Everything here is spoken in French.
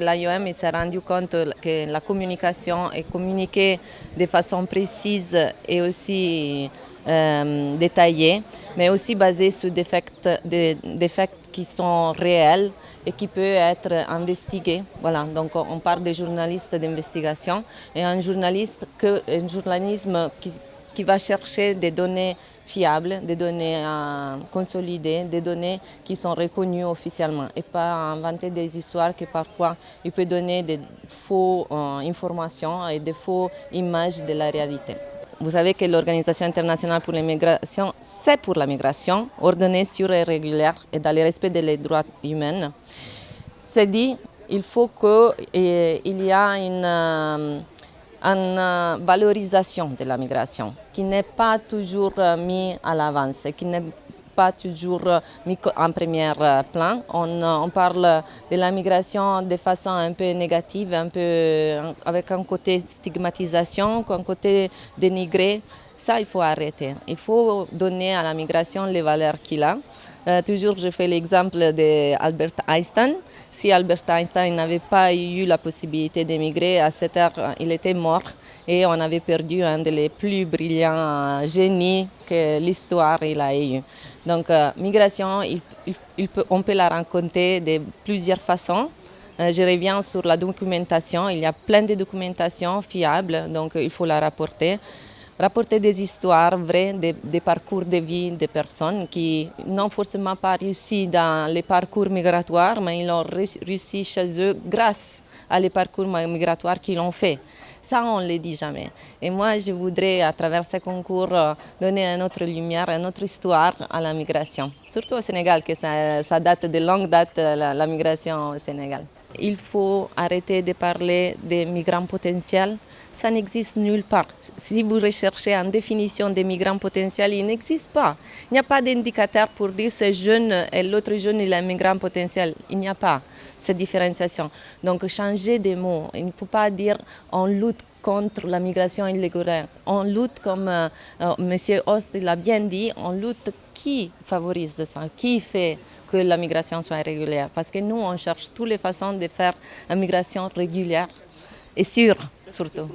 L'AIOM s'est rendu compte que la communication est communiquée de façon précise et aussi détaillée, mais aussi basée sur des faits qui sont réels et qui peuvent être investigués. Voilà, donc on parle de journalistes d'investigation et un journalisme qui va chercher des données fiables, des données consolidées, des données qui sont reconnues officiellement et pas inventer des histoires que parfois il peut donner des fausses informations et des fausses images de la réalité. Vous savez que l'Organisation internationale pour les migrations, c'est pour la migration, ordonnée, sûre et régulière et dans le respect des droits humains. C'est dit, il faut qu'il y ait une valorisation de la migration qui n'est pas toujours mise à l'avance, qui n'est pas toujours mis en premier plan. On parle de la migration de façon un peu négative, un peu avec un côté stigmatisation, un côté dénigré. Ça, il faut arrêter. Il faut donner à la migration les valeurs qu'il a. Toujours, je fais l'exemple d'Albert Einstein. Si Albert Einstein n'avait pas eu la possibilité d'émigrer, à cette heure, il était mort et on avait perdu un des plus brillants génies que l'histoire a eu. Donc, migration, on peut la rencontrer de plusieurs façons. Je reviens sur la documentation. Il y a plein de documentations fiables, donc il faut la rapporter. Rapporter des histoires vraies, des parcours de vie des personnes qui n'ont forcément pas réussi dans les parcours migratoires, mais ils ont réussi chez eux grâce à les parcours migratoires qu'ils ont fait. Ça, on ne le dit jamais. Et moi, je voudrais, à travers ce concours, donner une autre lumière, une autre histoire à la migration. Surtout au Sénégal, que ça date de longue date, la migration au Sénégal. Il faut arrêter de parler des migrants potentiels. Ça n'existe nulle part. Si vous recherchez une définition des migrants potentiels, il n'existe pas. Il n'y a pas d'indicateur pour dire ce jeune et l'autre jeune il est un migrant potentiel. Il n'y a pas cette différenciation. Donc changer de mots. Il ne faut pas dire on lutte contre la migration illégale. On lutte, comme M. Host l'a bien dit, on lutte qui favorise ça, qui fait que la migration soit régulière. Parce que nous, on cherche toutes les façons de faire une migration régulière et sûre surtout.